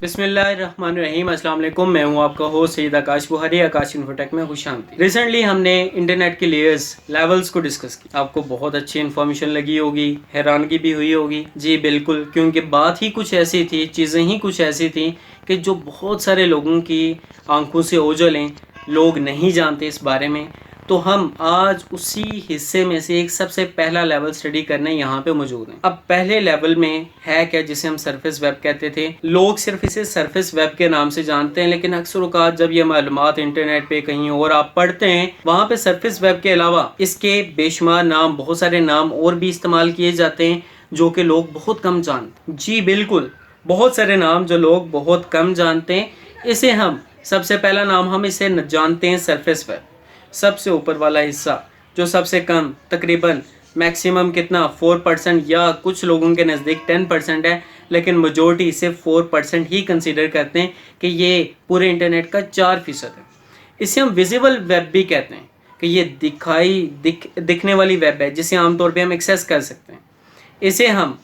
बिस्मिल्लाहिर्रहमानिर्रहीम। अस्सलाम वालेकुम। मैं हूं आपका होस्ट सैयद आकाश बुहारी। आकाश इन्फोटेक में खुश आमदीद। रिसेंटली हमने इंटरनेट के लेवल्स को डिस्कस किया। आपको बहुत अच्छी इन्फॉर्मेशन लगी होगी, हैरानगी भी हुई होगी। जी बिल्कुल, क्योंकि बात ही कुछ ऐसी थी, चीज़ें ही कुछ ऐसी थी कि जो बहुत सारे लोगों की आंखों से ओझल हैं, लोग नहीं जानते इस बारे में। तो हम आज उसी हिस्से में से एक सबसे पहला लेवल स्टडी करने यहाँ पे मौजूद हैं। अब पहले लेवल में है क्या, जिसे हम सरफेस वेब कहते थे। लोग सिर्फ इसे सरफेस वेब के नाम से जानते हैं, लेकिन अक्सर औक़ात जब ये मालूमात इंटरनेट पे कहीं और आप पढ़ते हैं, वहाँ पे सरफेस वेब के अलावा इसके बेशुमार नाम, बहुत सारे नाम और भी इस्तेमाल किए जाते हैं जो कि लोग बहुत कम जानते। जी बिल्कुल, बहुत सारे नाम जो लोग बहुत कम जानते हैं। इसे हम सबसे पहला नाम हम इसे जानते हैं सरफेस वेब। सबसे ऊपर वाला हिस्सा जो सबसे कम, तकरीबन मैक्सिमम कितना 4% या कुछ लोगों के नज़दीक 10% है, लेकिन मेजॉरिटी इसे 4% ही कंसीडर करते हैं कि ये पूरे इंटरनेट का 4% है। इसे हम विजिबल वेब भी कहते हैं कि ये दिखने वाली वेब है जिसे आमतौर पे हम एक्सेस कर सकते हैं। इसे हम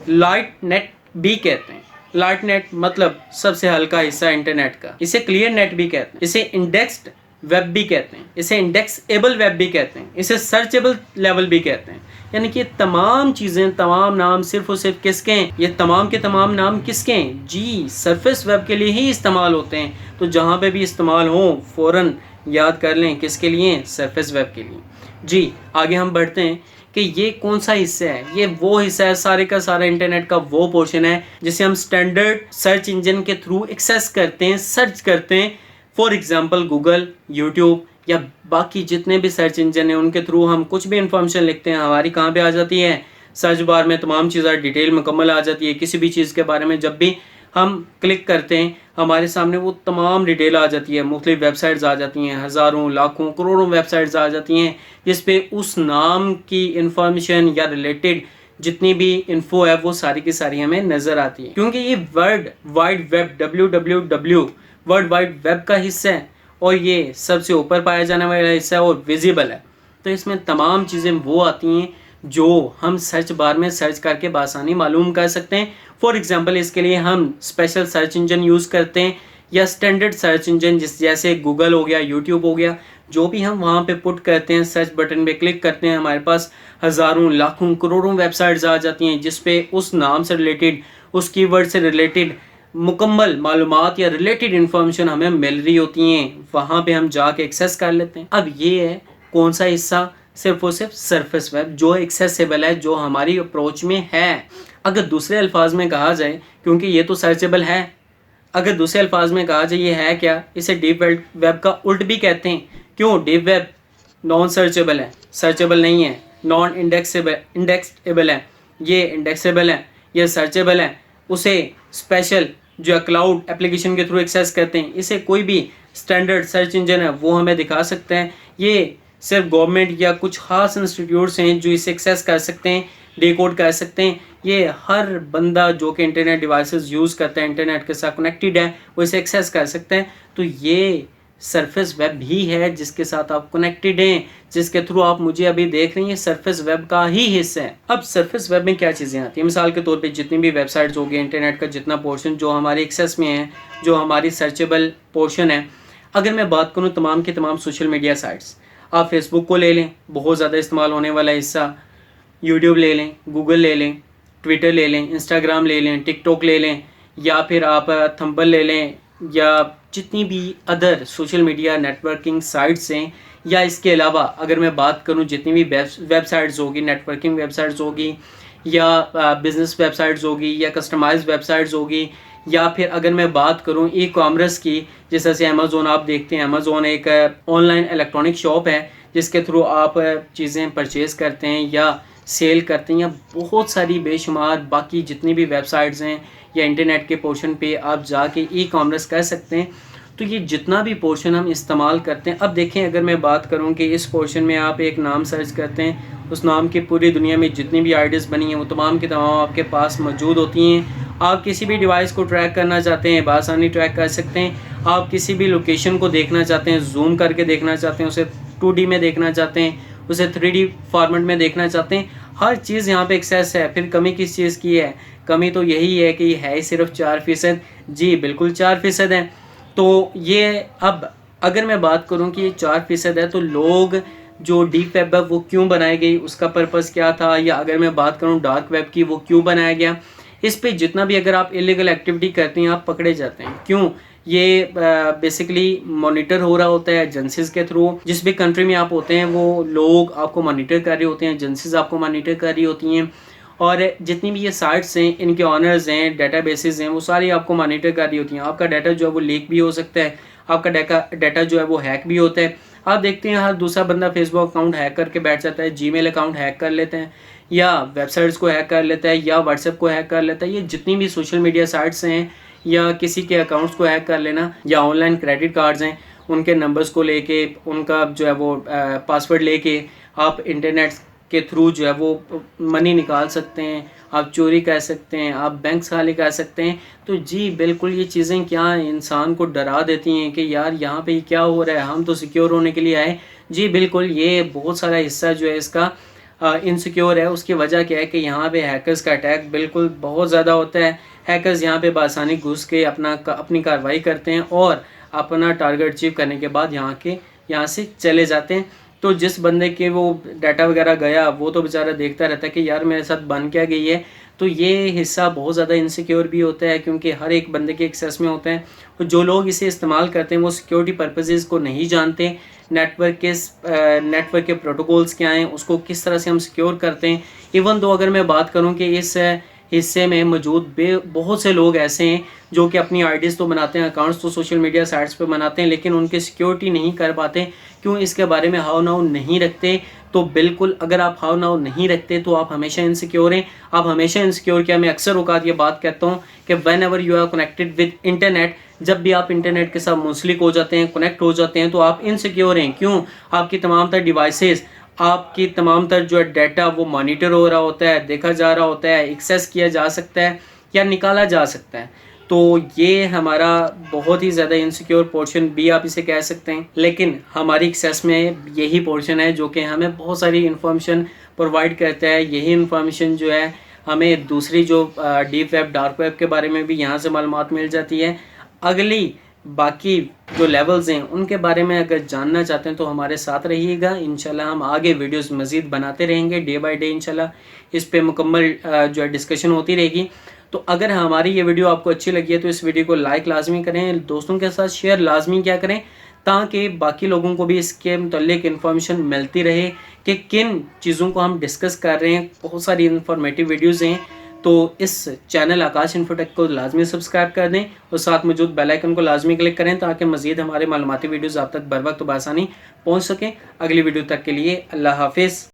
लाइट नेट भी कहते हैं। लाइट नेट मतलब सबसे हल्का हिस्सा इंटरनेट का। इसे क्लियर नेट भी कहते हैं। इसे इंडेक्स्ड वेब भी कहते हैं। इसे इंडेक्सेबल वेब भी कहते हैं। इसे सर्चेबल लेवल भी कहते हैं। यानी कि तमाम चीज़ें, तमाम नाम सिर्फ और सिर्फ किसके हैं? ये तमाम के तमाम नाम किसके हैं? जी, सरफेस वेब के लिए ही इस्तेमाल होते हैं। तो जहाँ पे भी इस्तेमाल हो फ़ौरन याद कर लें किसके लिए? सरफेस वेब के लिए। जी, आगे हम बढ़ते हैं कि ये कौन सा हिस्सा है। ये वो हिस्सा है, सारे का सारा इंटरनेट का वो पोर्शन है जिसे हम स्टैंडर्ड सर्च इंजन के थ्रू एक्सेस करते हैं, सर्च करते हैं। फॉर एग्जाम्पल गूगल, यूट्यूब या बाकी जितने भी सर्च इंजन हैं उनके थ्रू हम कुछ भी इंफॉर्मेशन लिखते हैं, हमारी कहाँ पे आ जाती है? सर्च बार में तमाम चीज़ें डिटेल मुकम्मल आ जाती है। किसी भी चीज़ के बारे में जब भी हम क्लिक करते हैं हमारे सामने वो तमाम डिटेल आ जाती है। मुख्तलिफ वेबसाइट्स आ जाती हैं, हज़ारों, लाखों, करोड़ों वेबसाइट्स आ जाती हैं जिस पे उस नाम की इंफॉर्मेशन या रिलेटेड जितनी भी इन्फो है वो सारी की सारी हमें नज़र आती है। क्योंकि ये world wide web WWW world wide web का हिस्सा है और ये सबसे ऊपर पाया जाने वाला हिस्सा है और विजिबल है। तो इसमें तमाम चीज़ें वो आती हैं जो हम सर्च बार में सर्च करके बासानी मालूम कर सकते हैं। फॉर एग्जांपल इसके लिए हम स्पेशल सर्च इंजन यूज़ करते हैं या स्टैंडर्ड सर्च इंजन जैसे गूगल हो गया, यूट्यूब हो गया। जो भी हम वहाँ पे पुट करते हैं, सर्च बटन पे क्लिक करते हैं, हमारे पास हज़ारों, लाखों, करोड़ों वेबसाइट्स आ जाती हैं जिस पे उस नाम से रिलेटेड, उस कीवर्ड से रिलेटेड मुकम्मल मालूमात या रिलेटेड इन्फॉर्मेशन हमें मिल रही होती हैं। वहाँ पे हम जाके एक्सेस कर लेते हैं। अब ये है कौन सा हिस्सा? सिर्फ और सिर्फ सरफेस वेब जो एक्सेसिबल है, जो हमारी अप्रोच में है। अगर दूसरे अल्फाज में कहा जाए, क्योंकि ये तो सर्चेबल है, अगर दूसरे अल्फाज में कहा जाए ये है क्या? इसे डीप वेब का उल्ट भी कहते हैं। क्यों? डीप वेब नॉन सर्चेबल है, सर्चेबल नहीं है। नॉन इंडेक्सेबल है, ये इंडेक्सेबल है, ये सर्चेबल है। उसे स्पेशल जो क्लाउड एप्लीकेशन के थ्रू एक्सेस करते हैं, इसे कोई भी स्टैंडर्ड सर्च इंजन है वो हमें दिखा सकते हैं। ये सिर्फ गवर्नमेंट या कुछ खास इंस्टीट्यूट्स हैं जो इसे एक्सेस कर सकते हैं, डिकोड कर सकते हैं। ये हर बंदा जो कि इंटरनेट डिवाइसेस यूज़ करता है, इंटरनेट के साथ कनेक्टेड है, वो इसे एक्सेस कर सकते हैं। तो ये सरफेस वेब भी है जिसके साथ आप कनेक्टेड हैं, जिसके थ्रू आप मुझे अभी देख रही हैं, सरफेस वेब का ही हिस्सा है। अब सरफेस वेब में क्या चीज़ें आती हैं? मिसाल के तौर पे जितनी भी वेबसाइट्स होगी, इंटरनेट का जितना पोर्शन जो हमारे एक्सेस में है, जो हमारी सर्चेबल पोर्शन है। अगर मैं बात करूँ तमाम के तमाम सोशल मीडिया साइट्स, आप फेसबुक को ले लें, बहुत ज़्यादा इस्तेमाल होने वाला हिस्सा, यूट्यूब ले लें, गूगल ले लें, ट्विटर ले लें, इंस्टाग्राम ले लें, टिकटॉक ले लें, या फिर आप थंबल ले लें, या जितनी भी other social media networking sites हैं। या इसके अलावा अगर मैं बात करूं जितनी भी वेबसाइट्स होगी, नेटवर्किंग वेबसाइट्स होगी या बिज़नेस वेबसाइट्स होगी या कस्टमाइज्ड वेबसाइट्स होगी, या फिर अगर मैं बात करूं ई कॉमर्स की, जैसे से अमेज़ोन आप देखते हैं। अमेज़ोन एक ऑनलाइन इलेक्ट्रॉनिक शॉप है जिसके थ्रू आप चीज़ें परचेज़ करते हैं या सेल करते हैं, या बहुत सारी बेशुमार बाकी जितनी भी वेबसाइट्स हैं या इंटरनेट के पोर्शन पे आप जाके ई कॉमर्स कर सकते हैं। तो ये जितना भी पोर्शन हम इस्तेमाल करते हैं, अब देखें अगर मैं बात करूं कि इस पोर्शन में आप एक नाम सर्च करते हैं, उस नाम की पूरी दुनिया में जितनी भी आईडीज़ बनी हैं वो तमाम की तमाम आपके पास मौजूद होती हैं। आप किसी भी डिवाइस को ट्रैक करना चाहते हैं, बआसानी ट्रैक कर सकते हैं। आप किसी भी लोकेशन को देखना चाहते हैं, जूम करके देखना चाहते हैं, उसे 2D में देखना चाहते हैं, उसे 3D फॉर्मेट में देखना चाहते हैं, हर चीज़ यहाँ पे एक्सेस है। फिर कमी किस चीज़ की है? कमी तो यही है कि है ही सिर्फ 4%। जी बिल्कुल 4% है। तो ये अब अगर मैं बात करूँ कि ये 4% है, तो लोग जो डीप वेब है वो क्यों बनाई गई, उसका पर्पज़ क्या था, या अगर मैं बात करूँ डार्क वेब की, वो क्यों बनाया गया। इस पे जितना भी अगर आप इलीगल एक्टिविटी करते हैं आप पकड़े जाते हैं। क्यों? ये बेसिकली मॉनिटर हो रहा होता है एजेंसीज के थ्रू। जिस भी कंट्री में आप होते हैं वो लोग आपको मॉनिटर कर रहे होते हैं, एजेंसीज आपको मॉनिटर कर रही होती हैं, और जितनी भी ये साइट्स हैं, इनके ऑनर्स हैं, डेटाबेसेस हैं, वो सारी आपको मॉनिटर कर रही होती हैं। आपका डाटा जो है वो लीक भी हो सकता है, आपका डाटा जो है वो हैक भी होता है। आप देखते हैं हर दूसरा बंदा फेसबुक अकाउंट हैक करके बैठ जाता है, जीमेल अकाउंट हैक कर लेते हैं, या वेबसाइट्स को हैक कर लेता है, या व्हाट्सएप को हैक कर लेता है। ये जितनी भी सोशल मीडिया साइट्स हैं, या किसी के अकाउंट्स को हैक कर लेना, या ऑनलाइन क्रेडिट कार्ड्स हैं उनके नंबर्स को लेके, उनका जो है वो पासवर्ड लेके आप इंटरनेट के थ्रू जो है वो मनी निकाल सकते हैं, आप चोरी कर सकते हैं, आप बैंक खाली कर सकते हैं। तो जी बिल्कुल ये चीज़ें क्या इंसान को डरा देती हैं कि यार यहाँ पे क्या हो रहा है, हम तो सिक्योर होने के लिए आए। जी बिल्कुल, ये बहुत सारा हिस्सा जो है इसका इनसिक्योर है। उसकी वजह क्या है कि यहाँ पे हैकर्स का अटैक बिल्कुल बहुत ज़्यादा होता है। हैकर्स यहाँ पे बआसानी घुस के अपनी कार्रवाई करते हैं और अपना टारगेट अचीव करने के बाद यहाँ से चले जाते हैं। तो जिस बंदे के वो डाटा वगैरह गया वो तो बेचारा देखता रहता है कि यार मेरे साथ बन क्या गई है। तो ये हिस्सा बहुत ज़्यादा इनसिक्योर भी होता है क्योंकि हर एक बंदे के एक्सेस में होता है। और जो लोग इसे इस्तेमाल करते हैं वो सिक्योरिटी पर्पसेस को नहीं जानते, नेटवर्क के प्रोटोकॉल्स क्या हैं, उसको किस तरह से हम सिक्योर करते हैं। इवन तो अगर मैं बात करूं कि इस हिस्से में मौजूद बहुत से लोग ऐसे हैं जो कि अपनी आईडीज़ तो बनाते हैं, अकाउंट्स तो सोशल मीडिया साइट्स पे बनाते हैं, लेकिन उनकी सिक्योरिटी नहीं कर पाते। क्यों? इसके बारे में हाउ नाउ नहीं रखते। तो बिल्कुल अगर आप हाउ नाउ नहीं रखते तो आप हमेशा इनसिक्योर हैं। आप हमेशा इनसिक्योर, क्या मैं अक्सर औकात ये बात कहता हूँ कि whenever you are connected with internet, जब भी आप इंटरनेट के साथ मुंसलिक हो जाते हैं, कनेक्ट हो जाते हैं, तो आप इनसिक्योर हैं। क्यों? आपकी तमाम तर डिवाइसेस, आपकी तमाम तर जो है डाटा वो मॉनिटर हो रहा होता है, देखा जा रहा होता है, एक्सेस किया जा सकता है या निकाला जा सकता है। तो ये हमारा बहुत ही ज़्यादा इनसिक्योर पोर्शन भी आप इसे कह सकते हैं। लेकिन हमारी एक्सेस में यही पोर्शन है जो कि हमें बहुत सारी इन्फॉर्मेशन प्रोवाइड करता है। यही इन्फॉर्मेशन जो है हमें दूसरी जो डीप वेब, डार्क वेब के बारे में भी यहाँ से मालूमात मिल जाती है। अगली बाकी जो लेवल्स हैं उनके बारे में अगर जानना चाहते हैं तो हमारे साथ रहिएगा। इंशाल्लाह हम आगे वीडियोस मज़ीद बनाते रहेंगे, डे बाय डे इंशाल्लाह इस पे मुकम्मल जो है डिस्कशन होती रहेगी। तो अगर हमारी ये वीडियो आपको अच्छी लगी है तो इस वीडियो को लाइक लाजमी करें, दोस्तों के साथ शेयर लाजमी क्या करें, ताकि बाकी लोगों को भी इसके मुतल्लिक इन्फॉर्मेशन मिलती रहे कि किन चीज़ों को हम डिस्कस कर रहे हैं। बहुत सारी इन्फॉर्मेटिव वीडियोज़ हैं। तो इस चैनल आकाश इन्फोटेक को लाजमी सब्सक्राइब कर दें और साथ मौजूद बेल आइकन को लाजमी क्लिक करें ताकि मज़ीद हमारे मालूमाती वीडियोज़ आप तक बर वक्त बआसानी पहुँच सकें। अगली वीडियो तक के लिए अल्लाह हाफिज़।